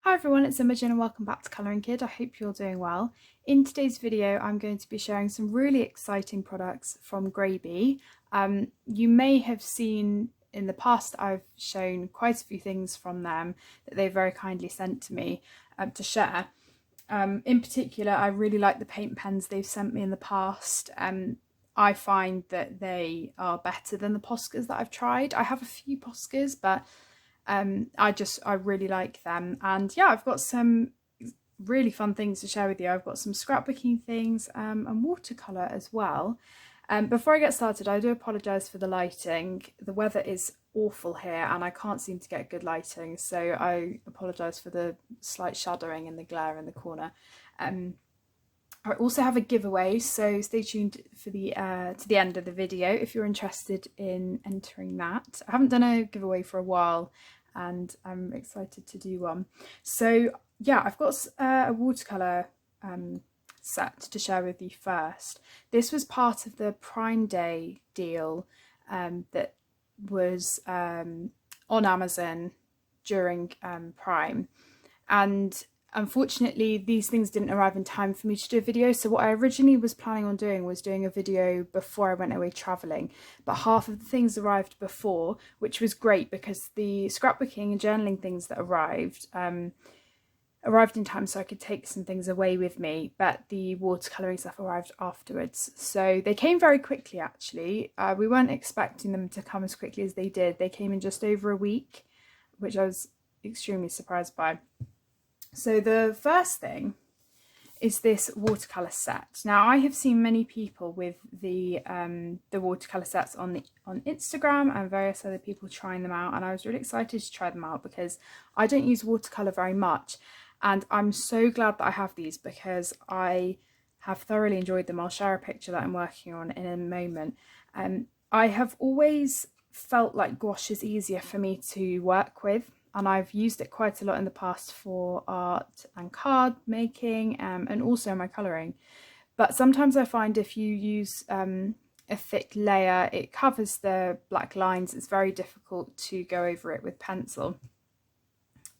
Hi everyone, it's Imogen and welcome back to Colouring Kid. I hope you're doing well. In today's video I'm going to be sharing some really exciting products from Grabie. You may have seen in the past I've shown quite a few things from them that they very kindly sent to me to share. In particular, I really like the paint pens they've sent me in the past. I find that they are better than the Poscas that I've tried. I have a few Poscas, but I really like them. And yeah, I've got some really fun things to share with you. I've got some scrapbooking things and watercolour as well. Before I get started, I do apologise for the lighting. The weather is awful here and I can't seem to get good lighting, so I apologise for the slight shadowing and the glare in the corner. I also have a giveaway, so stay tuned for the to the end of the video if you're interested in entering that. I haven't done a giveaway for a while and I'm excited to do one. So yeah, I've got a watercolour set to share with you first. This was part of the Prime Day deal that was on Amazon during Prime, and unfortunately these things didn't arrive in time for me to do a video. So what I originally was planning on doing was doing a video before I went away travelling, but half of the things arrived before, which was great because the scrapbooking and journaling things that arrived in time so I could take some things away with me, but the watercolouring stuff arrived afterwards. So they came very quickly actually. We weren't expecting them to come as quickly as they did. They came in just over a week, which I was extremely surprised by. So the first thing is this watercolour set. Now I have seen many people with the watercolour sets on Instagram and various other people trying them out, and I was really excited to try them out because I don't use watercolour very much, and I'm so glad that I have these because I have thoroughly enjoyed them. I'll share a picture that I'm working on in a moment. I have always felt like gouache is easier for me to work with, and I've used it quite a lot in the past for art and card making and also my colouring. But sometimes I find if you use a thick layer, it covers the black lines. It's very difficult to go over it with pencil.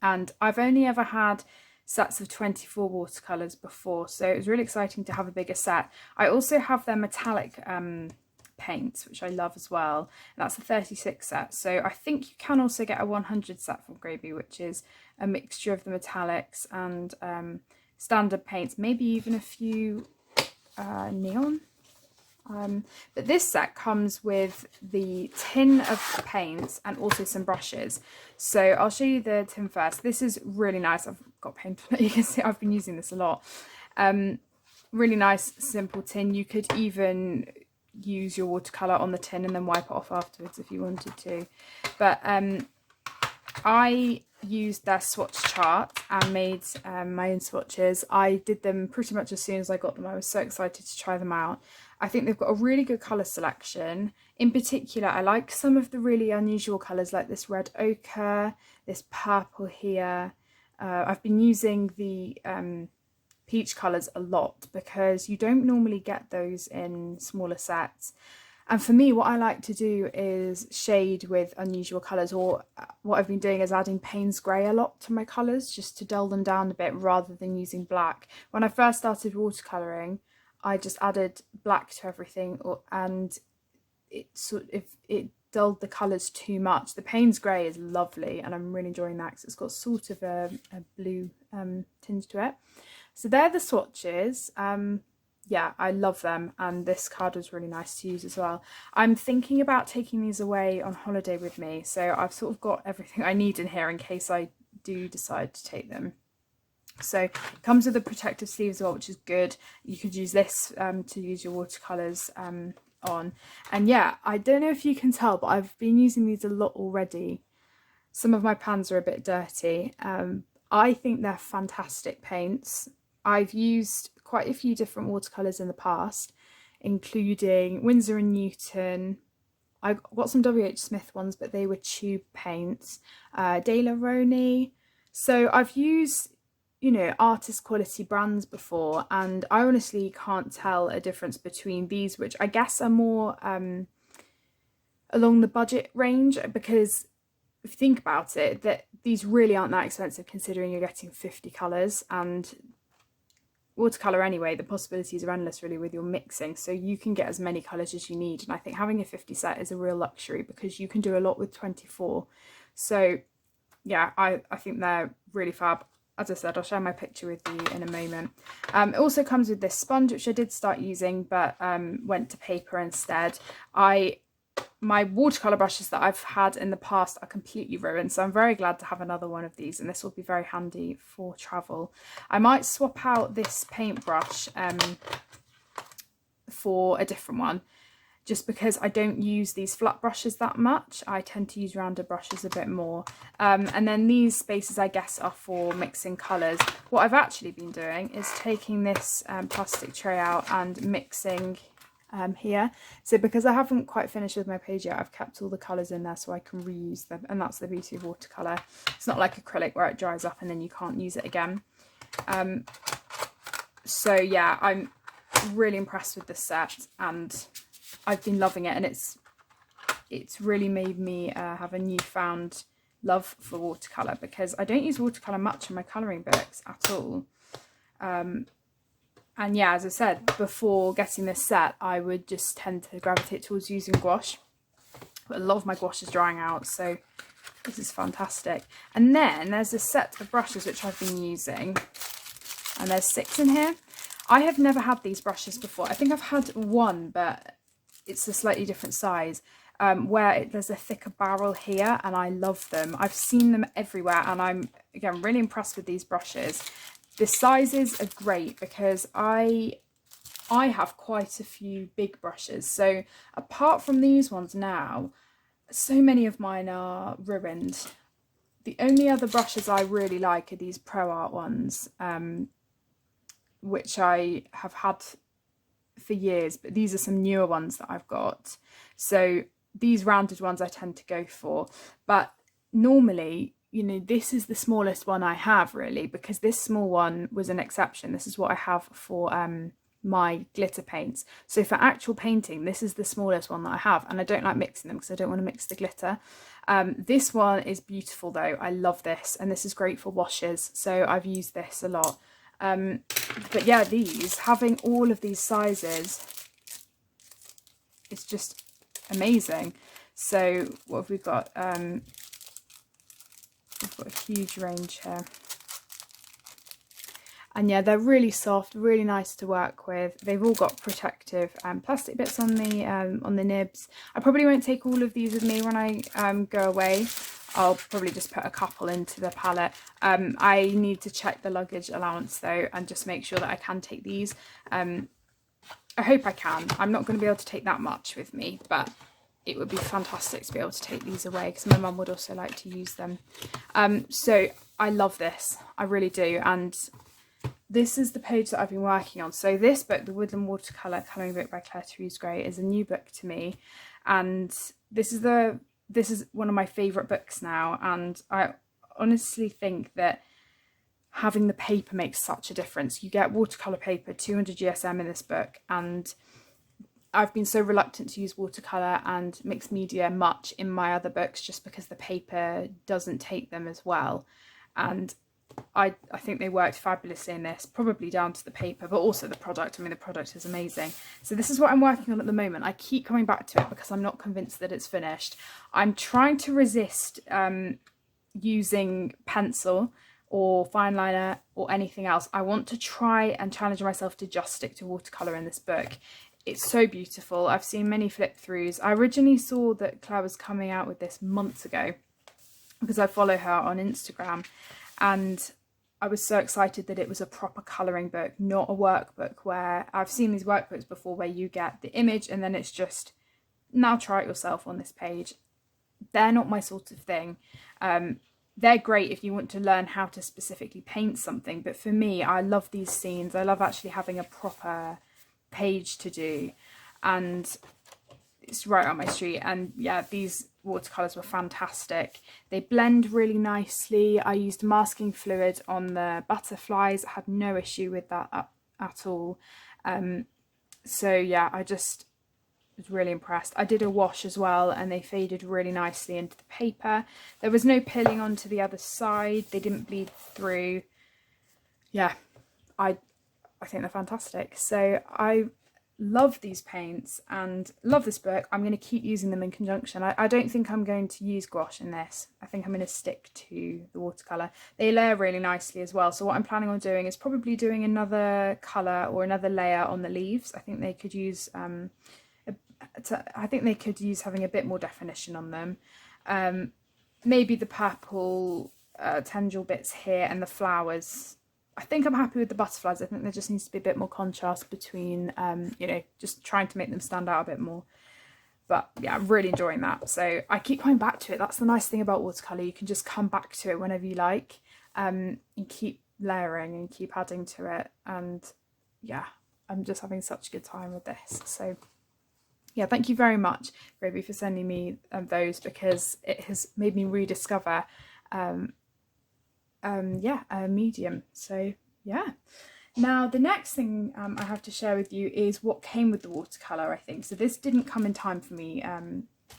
And I've only ever had sets of 24 watercolours before, so it was really exciting to have a bigger set. I also have their metallic paints, which I love as well, and that's a 36 set. So I think you can also get a 100 set from Grabie, which is a mixture of the metallics and standard paints, maybe even a few neon. But this set comes with the tin of paints and also some brushes. So I'll show you the tin first. This is really nice. I've got paint on it. You can see I've been using this a lot. Really nice, simple tin. You could even use your watercolour on the tin and then wipe it off afterwards if you wanted to. But I used their swatch chart and made my own swatches. I did them pretty much as soon as I got them. I was so excited to try them out. I think they've got a really good colour selection. In particular, I like some of the really unusual colours like this red ochre, this purple here. I've been using the peach colours a lot because you don't normally get those in smaller sets. And for me, what I like to do is shade with unusual colours, or what I've been doing is adding Payne's grey a lot to my colours just to dull them down a bit rather than using black. When I first started watercolouring, I just added black to everything, and it dulled the colours too much. The Payne's grey is lovely and I'm really enjoying that because it's got sort of a blue tinge to it. So they're the swatches. Yeah, I love them, and this card was really nice to use as well. I'm thinking about taking these away on holiday with me, so I've sort of got everything I need in here in case I do decide to take them. So it comes with a protective sleeve as well, which is good. You could use this to use your watercolours on. And yeah, I don't know if you can tell, but I've been using these a lot already. Some of my pans are a bit dirty. I think they're fantastic paints. I've used quite a few different watercolours in the past, including Winsor & Newton. I got some WH Smith ones, but they were tube paints. De La Roni. So I've used, you know, artist quality brands before, and I honestly can't tell a difference between these, which I guess are more along the budget range, because if you think about it, that these really aren't that expensive considering you're getting 50 colours, and watercolour anyway, the possibilities are endless really with your mixing, so you can get as many colours as you need. And I think having a 50 set is a real luxury because you can do a lot with 24. So yeah, I think they're really fab. As I said, I'll share my picture with you in a moment. It also comes with this sponge, which I did start using, but went to paper instead. My watercolour brushes that I've had in the past are completely ruined, so I'm very glad to have another one of these, and this will be very handy for travel. I might swap out this paintbrush for a different one, just because I don't use these flat brushes that much. I tend to use rounded brushes a bit more. And then these spaces, I guess, are for mixing colours. What I've actually been doing is taking this plastic tray out and mixing here. So because I haven't quite finished with my page yet, I've kept all the colours in there so I can reuse them, and that's the beauty of watercolour. It's not like acrylic where it dries up and then you can't use it again. So yeah, I'm really impressed with this set, and I've been loving it, and it's really made me have a newfound love for watercolour, because I don't use watercolour much in my colouring books at all. And yeah, as I said, before getting this set, I would just tend to gravitate towards using gouache. But a lot of my gouache is drying out, so this is fantastic. And then there's a set of brushes which I've been using, and there's 6 in here. I have never had these brushes before. I think I've had one, but it's a slightly different size, where there's a thicker barrel here, and I love them. I've seen them everywhere, and I'm, again, really impressed with these brushes. The sizes are great because I have quite a few big brushes. So apart from these ones now, so many of mine are ruined. The only other brushes I really like are these Pro Art ones, which I have had for years, but these are some newer ones that I've got. So these rounded ones I tend to go for, but normally, you know, this is the smallest one I have really, because this small one was an exception. This is what I have for my glitter paints. So for actual painting, this is the smallest one that I have, and I don't like mixing them because I don't want to mix the glitter. This one is beautiful though. I love this, and this is great for washes, so I've used this a lot. But yeah, having all of these sizes, it's just amazing. So what have we got? We've got a huge range here, and yeah, they're really soft, really nice to work with. They've all got protective plastic bits on the nibs. I probably won't take all of these with me when I go away. I'll probably just put a couple into the palette. I need to check the luggage allowance though, and just make sure that I can take these. I hope I can. I'm not going to be able to take that much with me, but it would be fantastic to be able to take these away because my mum would also like to use them. So I love this, I really do. And this is the page that I've been working on. So this book, the Woodland Watercolour Colouring Book by Claire Therese Gray, is a new book to me, and this is one of my favourite books now, and I honestly think that having the paper makes such a difference. You get watercolour paper, 200 GSM in this book, and I've been so reluctant to use watercolour and mixed media much in my other books just because the paper doesn't take them as well, and I think they worked fabulously in this, probably down to the paper, but also the product. I mean, the product is amazing. So this is what I'm working on at the moment. I keep coming back to it because I'm not convinced that it's finished. I'm trying to resist using pencil or fine liner or anything else. I want to try and challenge myself to just stick to watercolour in this book. It's so beautiful. I've seen many flip throughs. I originally saw that Claire was coming out with this months ago because I follow her on Instagram, and I was so excited that it was a proper colouring book, not a workbook, where I've seen these workbooks before where you get the image and then it's just, now try it yourself on this page. They're not my sort of thing. They're great if you want to learn how to specifically paint something, but for me, I love these scenes. I love actually having a proper page to do, and it's right on my street. And yeah, these watercolours were fantastic. They blend really nicely. I used masking fluid on the butterflies. I had no issue with that at all. So yeah, was really impressed. I did a wash as well and they faded really nicely into the paper. There was no pilling onto the other side. They didn't bleed through. Yeah, I think they're fantastic. So I love these paints and love this book. I'm going to keep using them in conjunction. I don't think I'm going to use gouache in this. I think I'm going to stick to the watercolour. They layer really nicely as well. So what I'm planning on doing is probably doing another colour or another layer on the leaves. I think they could use having a bit more definition on them. Maybe the purple tendril bits here and the flowers. I think I'm happy with the butterflies. I think there just needs to be a bit more contrast between, you know, just trying to make them stand out a bit more. But yeah, I'm really enjoying that. So I keep coming back to it. That's the nice thing about watercolour. You can just come back to it whenever you like, and keep layering and keep adding to it. And yeah, I'm just having such a good time with this. So yeah, thank you very much, Grabie, for sending me those, because it has made me rediscover a medium. So yeah, now the next thing I have to share with you is what came with the watercolour, I think. So this didn't come in time for me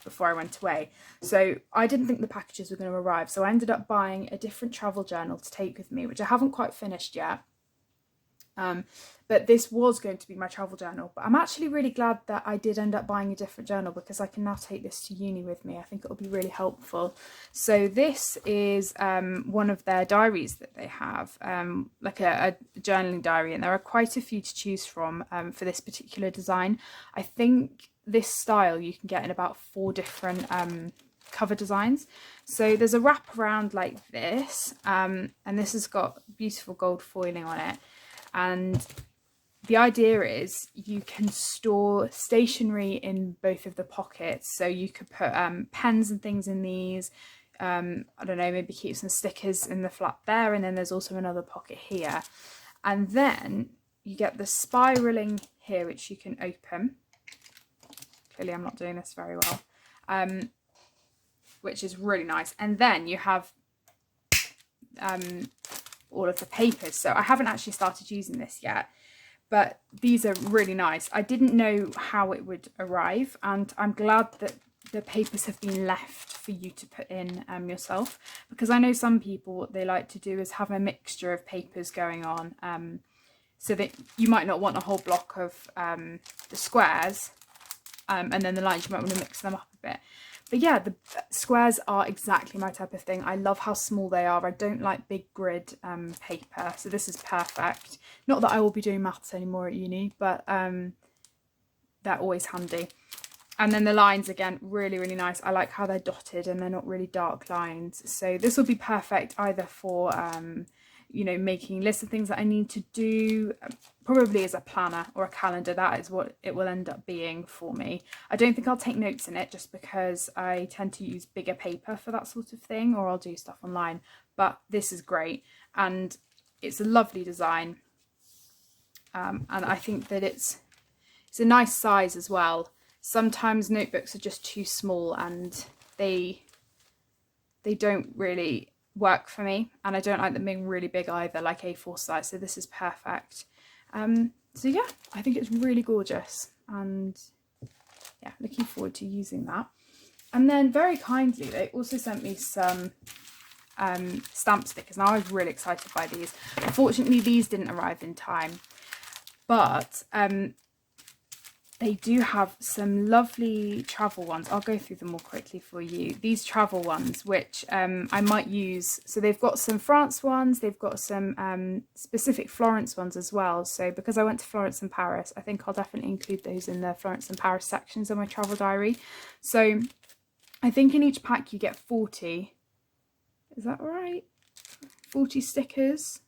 before I went away, so I didn't think the packages were going to arrive, so I ended up buying a different travel journal to take with me, which I haven't quite finished yet. But this was going to be my travel journal, but I'm actually really glad that I did end up buying a different journal, because I can now take this to uni with me. I think it'll be really helpful. So this is one of their diaries that they have, like a journaling diary, and there are quite a few to choose from for this particular design. I think this style you can get in about 4 different cover designs. So there's a wrap around like this, and this has got beautiful gold foiling on it. And the idea is you can store stationery in both of the pockets. So you could put pens and things in these. I don't know, maybe keep some stickers in the flap there. And then there's also another pocket here. And then you get the spiraling here, which you can open. Clearly I'm not doing this very well. Which is really nice. And then you have all of the papers. So I haven't actually started using this yet, but these are really nice. I didn't know how it would arrive, and I'm glad that the papers have been left for you to put in yourself, because I know some people, what they like to do is have a mixture of papers going on, so that you might not want a whole block of the squares, and then the lines, you might want to mix them up a bit. But yeah, the squares are exactly my type of thing. I love how small they are. I don't like big grid paper, so this is perfect. Not that I will be doing maths anymore at uni, but they're always handy. And then the lines, again, really, really nice. I like how they're dotted and they're not really dark lines. So this will be perfect either for, you know, making lists of things that I need to do, probably as a planner or a calendar. That is what it will end up being for me. I don't think I'll take notes in it, just because I tend to use bigger paper for that sort of thing, or I'll do stuff online. But this is great, and it's a lovely design, and I think that it's a nice size as well. Sometimes notebooks are just too small and they don't really work for me, and I don't like them being really big either, like A4 size. So this is perfect. So yeah, I think it's really gorgeous, and yeah, looking forward to using that. And then very kindly they also sent me some stamp stickers. Now I was really excited by these. Unfortunately these didn't arrive in time, but they do have some lovely travel ones. I'll go through them more quickly for you. These travel ones, which I might use. So they've got some France ones. They've got some specific Florence ones as well. So because I went to Florence and Paris, I think I'll definitely include those in the Florence and Paris sections of my travel diary. So I think in each pack you get 40. Is that right? 40 stickers.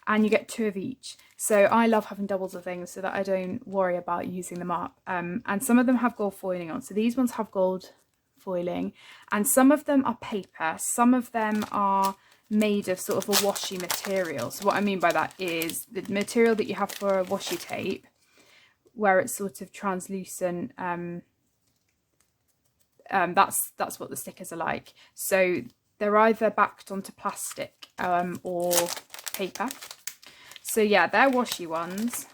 And you get 2 of each. So I love having doubles of things so that I don't worry about using them up. And some of them have gold foiling on. So these ones have gold foiling, and some of them are paper. Some of them are made of sort of a washi material. So what I mean by that is the material that you have for a washi tape, where it's sort of translucent. That's what the stickers are like. So they're either backed onto plastic or paper. So yeah, they're washi ones.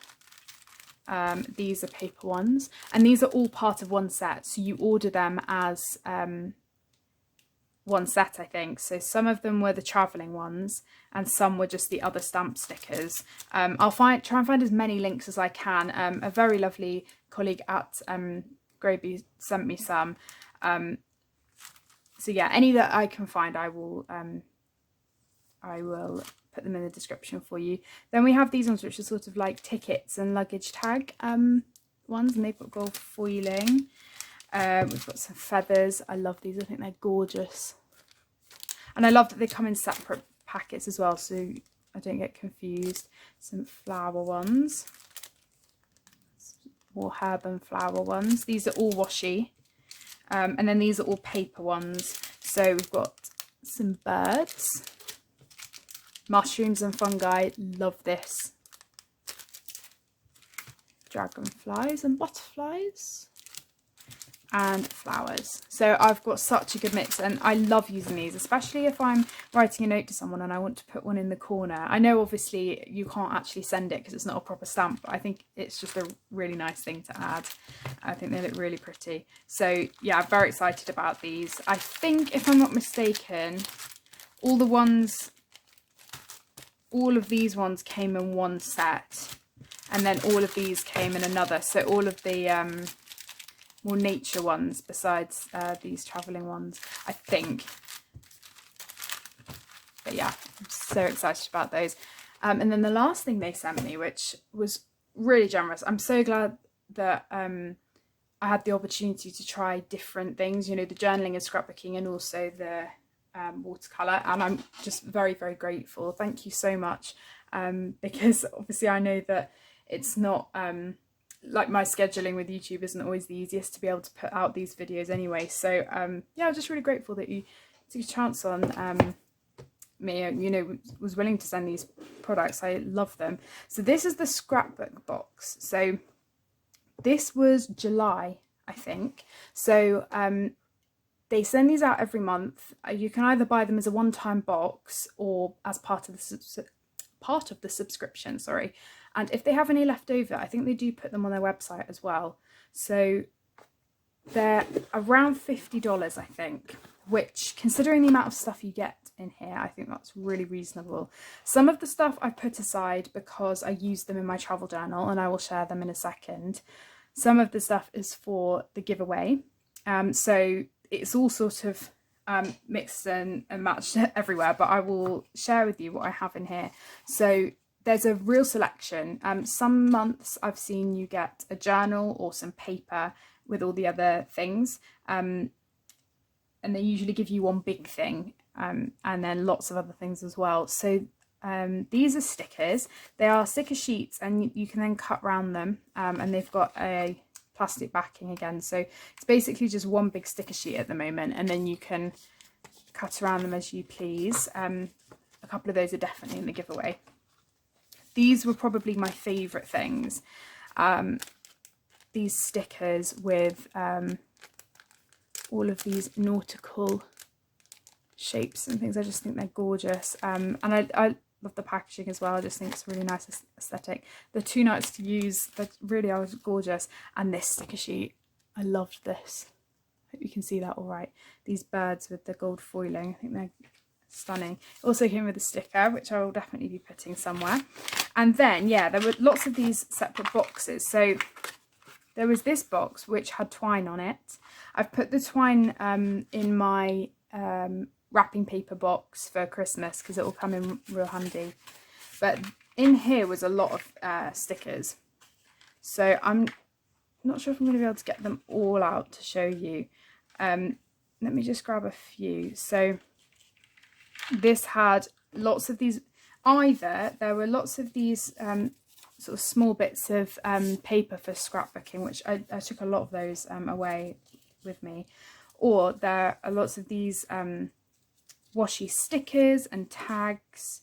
These are paper ones, and these are all part of one set, so you order them as one set, I think. So some of them were the travelling ones and some were just the other stamp stickers. I'll try and find as many links as I can. A very lovely colleague at Grabie sent me some. So yeah, any that I can find, I will put them in the description for you. Then we have these ones which are sort of like tickets and luggage tag ones, and they've got gold foiling. We've got some feathers. I love these. I think they're gorgeous. And I love that they come in separate packets as well, so I don't get confused. Some flower ones. More herb and flower ones. These are all washi. And then these are all paper ones. So we've got some birds. Mushrooms and fungi. Love this. Dragonflies and butterflies. And flowers. So I've got such a good mix, and I love using these, especially if I'm writing a note to someone and I want to put one in the corner. I know obviously you can't actually send it because it's not a proper stamp, but I think it's just a really nice thing to add. I think they look really pretty. So yeah, I'm very excited about these. I think, if I'm not mistaken, all of these ones came in one set, and then all of these came in another. So all of the more nature ones besides these travelling ones, I think. But yeah, I'm so excited about those. And then the last thing they sent me, which was really generous. I'm so glad that I had the opportunity to try different things, you know, the journaling and scrapbooking, and also the watercolour, and I'm just very, very grateful. Thank you so much, because obviously I know that it's not like my scheduling with YouTube isn't always the easiest to be able to put out these videos anyway. So yeah, I'm just really grateful that you took a chance on me, you know, was willing to send these products. I love them. So this is the scrapbook box. So this was July, I think. So they send these out every month. You can either buy them as a one-time box or as part of the subscription, sorry. And if they have any left over, I think they do put them on their website as well. So they're around $50, I think, which, considering the amount of stuff you get in here, I think that's really reasonable. Some of the stuff I put aside because I use them in my travel journal, and I will share them in a second. Some of the stuff is for the giveaway. So it's all sort of mixed and matched everywhere, but I will share with you what I have in here. So there's a real selection. Some months I've seen you get a journal or some paper with all the other things, and they usually give you one big thing, and then lots of other things as well. So these are stickers. They are sticker sheets, and you can then cut around them, and they've got a plastic backing again. So it's basically just one big sticker sheet at the moment, and then you can cut around them as you please. A couple of those are definitely in the giveaway. These were probably my favourite things. These stickers with all of these nautical shapes and things. I just think they're gorgeous. And I love the packaging as well. I just think it's a really nice aesthetic. They're too nice to use. They really are gorgeous. And this sticker sheet, I loved this. Hope you can see that all right. These birds with the gold foiling, I think they're stunning. It also came with a sticker, which I will definitely be putting somewhere. And then, yeah, there were lots of these separate boxes. So there was this box which had twine on it. I've put the twine in my wrapping paper box for Christmas because it will come in real handy. But in here was a lot of stickers. So I'm not sure if I'm going to be able to get them all out to show you. Let me just grab a few. So this had lots of these. There were lots of these sort of small bits of paper for scrapbooking, which I took a lot of those away with me. Or there are lots of these washi stickers and tags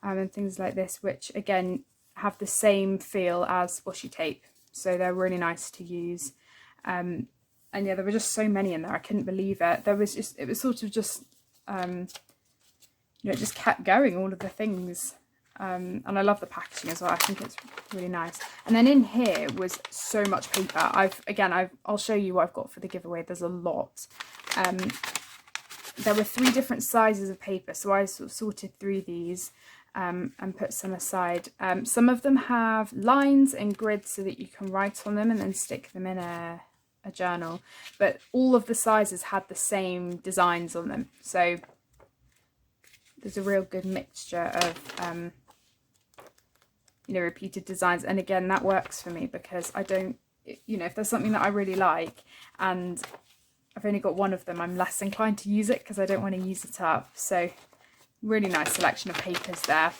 and things like this, which again have the same feel as washi tape. So they're really nice to use. And yeah, there were just so many in there. I couldn't believe it. It was sort of just, you know, it just kept going, all of the things. and I love the packaging as well. I think it's really nice. And then in here was so much paper. I'll show you what I've got for the giveaway. There's a lot. There were 3 different sizes of paper, so I sort of sorted through these and put some aside. Some of them have lines and grids so that you can write on them and then stick them in a journal, but all of the sizes had the same designs on them, so there's a real good mixture of repeated designs. And again, that works for me because I don't, if there's something that I really like and I've only got one of them, I'm less inclined to use it because I don't want to use it up. So really nice selection of papers there.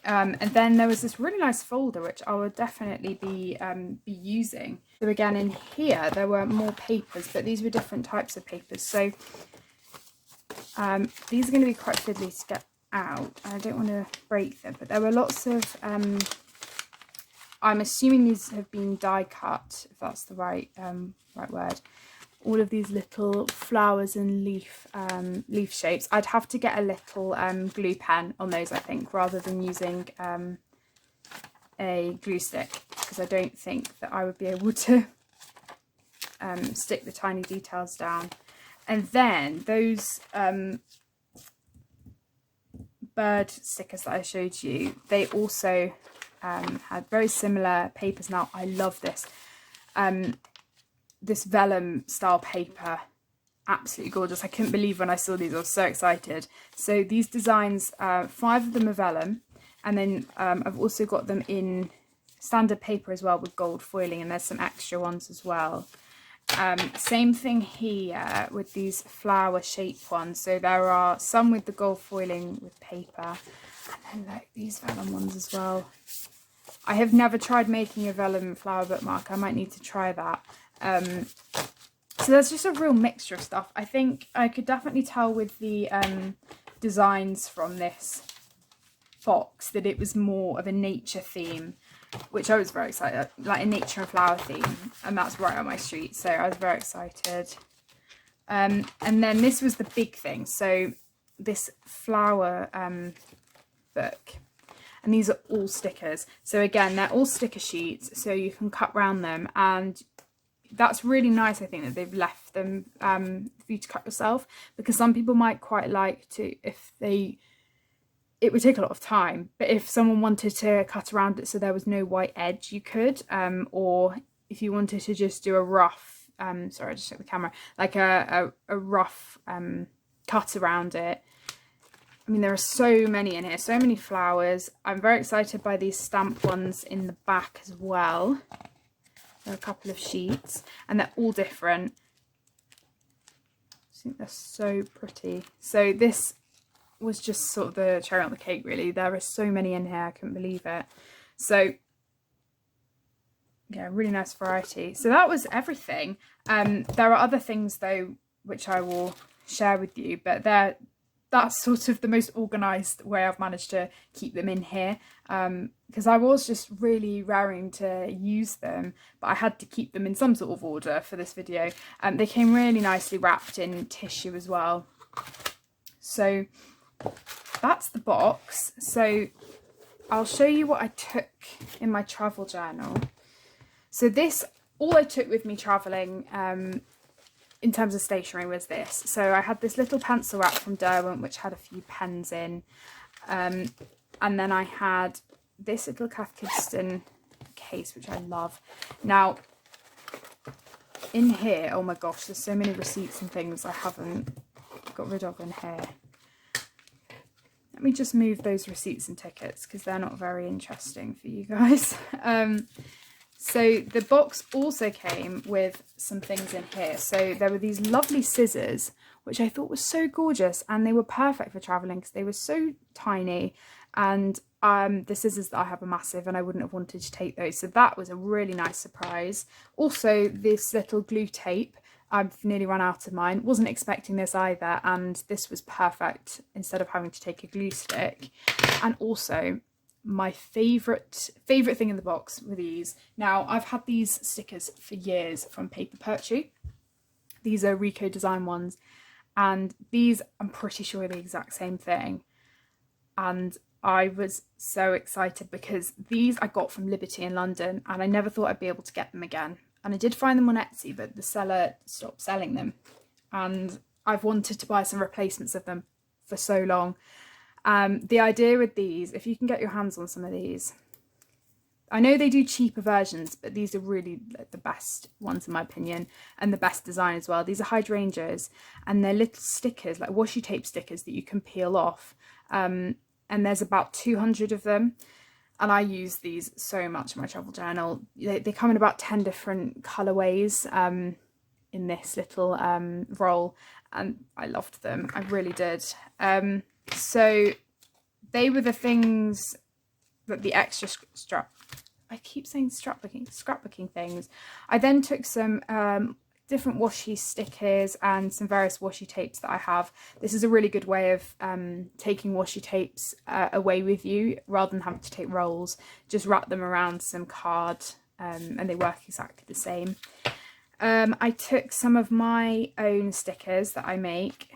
And then there was this really nice folder which I would definitely be using. So again, in here there were more papers, but these were different types of papers. So these are going to be quite fiddly to get out. I don't want to break them, but there were lots of I'm assuming these have been die cut, if that's the right word. All of these little flowers and leaf shapes. I'd have to get a little glue pen on those, I think, rather than using a glue stick, because I don't think that I would be able to stick the tiny details down. And then those bird stickers that I showed you, they also had very similar papers. Now I love this. This vellum style paper, absolutely gorgeous. I couldn't believe when I saw these, I was so excited. So these designs, 5 of them are vellum, and then I've also got them in standard paper as well with gold foiling, and there's some extra ones as well. Same thing here with these flower shaped ones. So there are some with the gold foiling with paper, and then like these vellum ones as well. I have never tried making a vellum flower bookmark. I might need to try that. So there's just a real mixture of stuff. I think I could definitely tell with the designs from this box that it was more of a nature theme, which I was very excited, like a nature and flower theme, and that's right on my street, so I was very excited. And then this was the big thing, so this flower book, and these are all stickers. So again, they're all sticker sheets, so you can cut around them, and that's really nice, I think, that they've left them for you to cut yourself, because some people might quite like to, it would take a lot of time, but if someone wanted to cut around it so there was no white edge, you could, or if you wanted to just do a rough, sorry, I just checked the camera, like a rough cut around it. I mean, there are so many in here, so many flowers. I'm very excited by these stamp ones in the back as well. There are a couple of sheets, and they're all different. I think they're so pretty. So this was just sort of the cherry on the cake, really. There are so many in here, I couldn't believe it. So yeah, really nice variety. So that was everything. There are other things though which I will share with you, but that's sort of the most organised way I've managed to keep them in here, because I was just really raring to use them, but I had to keep them in some sort of order for this video. They came really nicely wrapped in tissue as well. So that's the box. So I'll show you what I took in my travel journal. So this, all I took with me travelling in terms of stationery was this. So I had this little pencil wrap from Derwent which had a few pens in, and then I had this little Cath Kidston case which I love. Now in here, oh my gosh, there's so many receipts and things I haven't got rid of in here. Let me just move those receipts and tickets because they're not very interesting for you guys. So the box also came with some things in here. So there were these lovely scissors, which I thought was so gorgeous, and they were perfect for traveling because they were so tiny, and the scissors that I have are massive and I wouldn't have wanted to take those. So that was a really nice surprise. Also this little glue tape, I've nearly run out of mine. Wasn't expecting this either, and this was perfect instead of having to take a glue stick. And also my favourite thing in the box were these. Now I've had these stickers for years from Paper Poetry. These are Rico design ones, and these I'm pretty sure are the exact same thing, and I was so excited because these I got from Liberty in London and I never thought I'd be able to get them again. And I did find them on Etsy, but the seller stopped selling them. And I've wanted to buy some replacements of them for so long. The idea with these, if you can get your hands on some of these, I know they do cheaper versions, but these are really the best ones in my opinion, and the best design as well. These are hydrangeas, and they're little stickers, like washi tape stickers that you can peel off. And there's about 200 of them. And I use these so much in my travel journal. They come in about 10 different colourways in this little roll, and I loved them. I really did. So they were the things that the extra I keep saying scrapbooking things. I then took some different washi stickers and some various washi tapes that I have. This is a really good way of taking washi tapes away with you rather than having to take rolls. Just wrap them around some card and they work exactly the same. I took some of my own stickers that I make,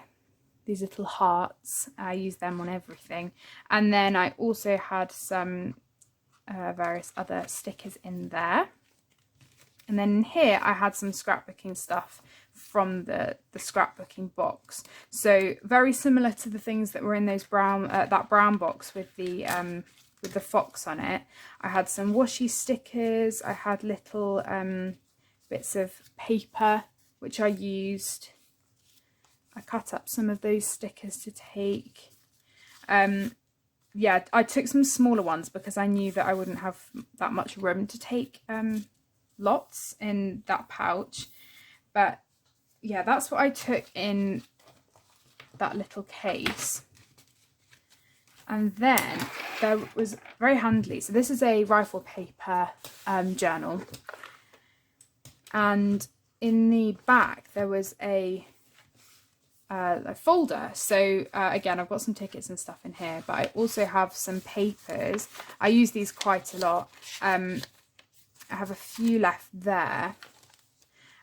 these little hearts. I use them on everything. And then I also had some various other stickers in there. And then in here I had some scrapbooking stuff from the scrapbooking box. So very similar to the things that were in those brown that brown box with the fox on it. I had some washi stickers. I had little bits of paper which I used. I cut up some of those stickers to take. Yeah, I took some smaller ones because I knew that I wouldn't have that much room to take lots in that pouch. But yeah, that's what I took in that little case. And then there was very handily, so this is a rifle paper journal, and in the back there was a folder. So again, I've got some tickets and stuff in here, but I also have some papers. I use these quite a lot. I have a few left there,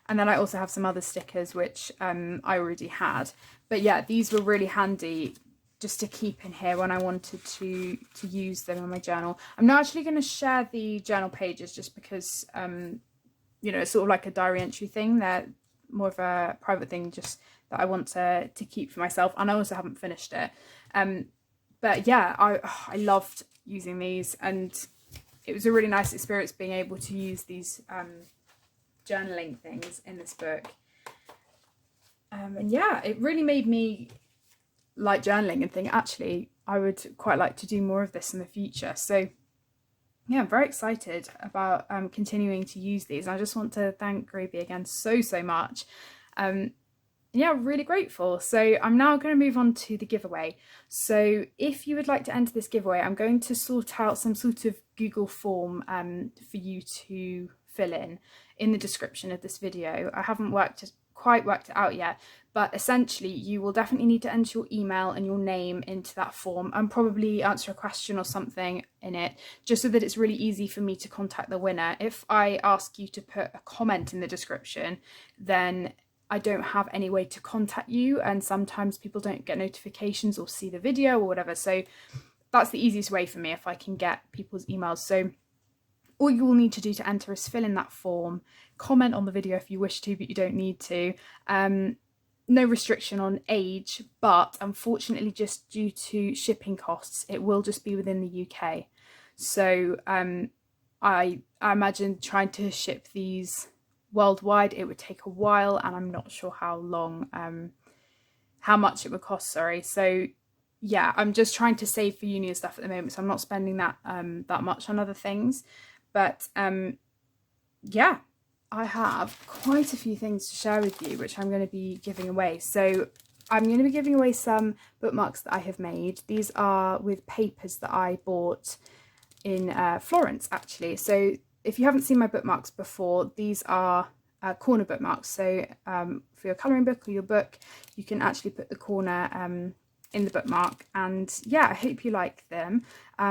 and then I also have some other stickers which I already had. But yeah, these were really handy just to keep in here when I wanted to use them in my journal. I'm not actually going to share the journal pages just because you know, it's sort of like a diary entry thing. They're more of a private thing, just that I want to keep for myself, and I also haven't finished it. But yeah, I loved using these, and it was a really nice experience being able to use these journaling things in this book. And yeah, it really made me like journaling and think, actually, I would quite like to do more of this in the future. So yeah, I'm very excited about continuing to use these. I just want to thank Grabie again so much. Yeah, really grateful. So I'm now going to move on to the giveaway. So if you would like to enter this giveaway, I'm going to sort out some sort of Google form for you to fill in the description of this video. I haven't quite worked it out yet, but essentially you will definitely need to enter your email and your name into that form and probably answer a question or something in it, just so that it's really easy for me to contact the winner. If I ask you to put a comment in the description, then I don't have any way to contact you, and sometimes people don't get notifications or see the video or whatever. So that's the easiest way for me, if I can get people's emails. So all you will need to do to enter is fill in that form, comment on the video if you wish to, but you don't need to. No restriction on age, but unfortunately just due to shipping costs, it will just be within the UK. So I imagine trying to ship these worldwide, it would take a while, and I'm not sure how much it would cost, sorry. So yeah, I'm just trying to save for uni and stuff at the moment, so I'm not spending that much on other things. But yeah, I have quite a few things to share with you which I'm going to be giving away. So I'm going to be giving away some bookmarks that I have made. These are with papers that I bought in Florence, actually. So if you haven't seen my bookmarks before, these are corner bookmarks. So for your colouring book or your book, you can actually put the corner in the bookmark, and yeah, I hope you like them.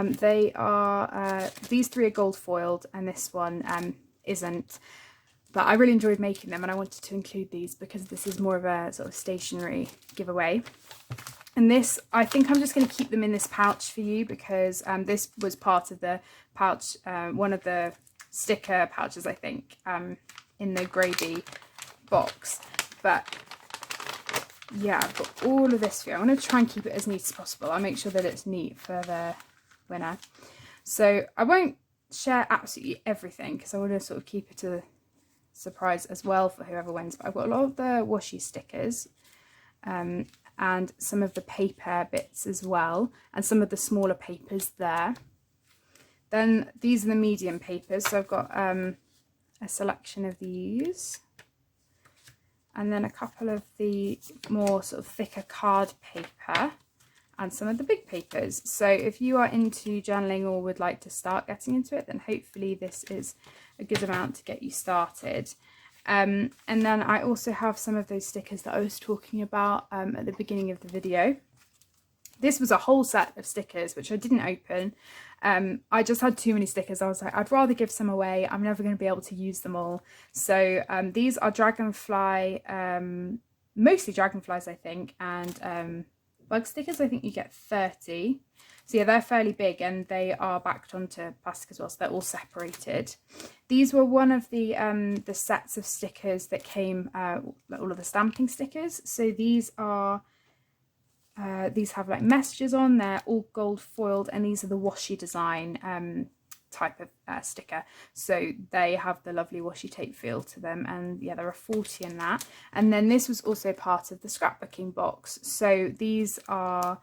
They are these three are gold foiled and this one isn't, but I really enjoyed making them and I wanted to include these because this is more of a sort of stationery giveaway. And this, I think I'm just going to keep them in this pouch for you because this was part of the pouch, one of the sticker pouches, I think, in the Grabie box. But yeah, I've got all of this for you. I'm going to try and keep it as neat as possible. I'll make sure that it's neat for the winner. So I won't share absolutely everything because I want to sort of keep it a surprise as well for whoever wins. But I've got a lot of the washi stickers. And some of the paper bits as well, and some of the smaller papers there. Then these are the medium papers, so I've got a selection of these, and then a couple of the more sort of thicker card paper, and some of the big papers. So if you are into journaling or would like to start getting into it, then hopefully this is a good amount to get you started. And then I also have some of those stickers that I was talking about at the beginning of the video. This was a whole set of stickers which I didn't open. I just had too many stickers. I was like, I'd rather give some away. I'm never going to be able to use them all. So these are dragonfly, mostly dragonflies I think, and bug stickers. I think you get 30. So yeah, they're fairly big and they are backed onto plastic as well, so they're all separated. These were one of the sets of stickers that came, all of the stamping stickers. So these are, these have like messages on, they're all gold foiled, and these are the washi design type of sticker. So they have the lovely washi tape feel to them, and yeah, there are 40 in that. And then this was also part of the scrapbooking box. So these are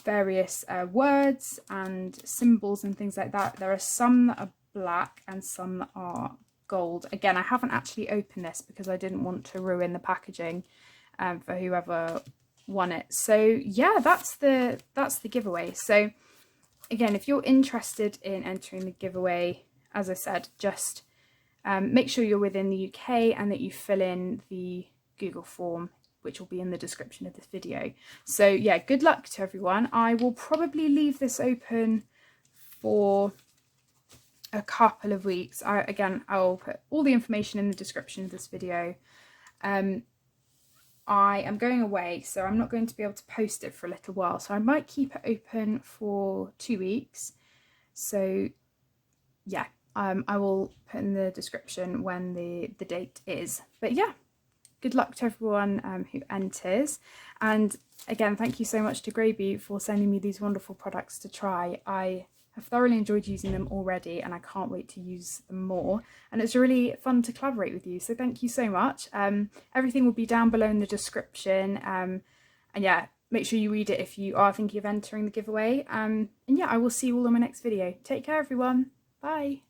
various words and symbols and things like that. There are some that are black and some that are gold. Again, I haven't actually opened this because I didn't want to ruin the packaging for whoever won it. So yeah, that's the giveaway. So again, if you're interested in entering the giveaway, as I said, just make sure you're within the UK and that you fill in the Google form, which will be in the description of this video. So yeah, good luck to everyone. I will probably leave this open for a couple of weeks. I'll put all the information in the description of this video. I am going away, so I'm not going to be able to post it for a little while. So I might keep it open for 2 weeks. So yeah, I will put in the description when the date is. But yeah, good luck to everyone who enters. And again, thank you so much to Grabie for sending me these wonderful products to try. I have thoroughly enjoyed using them already and I can't wait to use them more. And it's really fun to collaborate with you. So thank you so much. Everything will be down below in the description. And yeah, make sure you read it if you are thinking of entering the giveaway. And yeah, I will see you all in my next video. Take care, everyone. Bye.